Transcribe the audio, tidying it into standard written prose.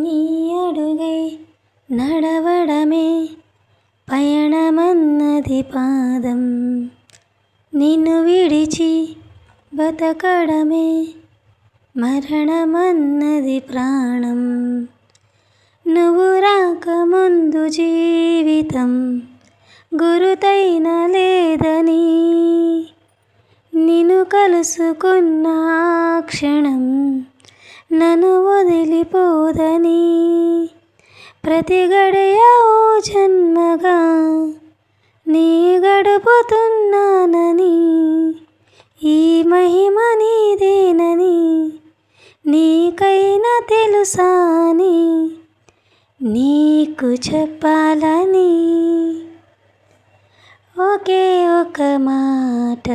నీ అడుగై నడవడమే పయనమన్నది పాదం, నిన్ను విడిచి బతకడమే మరణమన్నది ప్రాణం. నువ్వు రాకముందు జీవితం గురుతైన లేదని, నిన్ను కలుసుకున్న ఆ క్షణం నన్ను వదిలిపోదని, ప్రతి గడియ ఓ జన్మగా నీ గడుపుతున్నానని, ఈ మహిమ నీదేనని నీకైనా తెలుసా అని నీకు చెప్పాలని ఒకే ఒక మాట.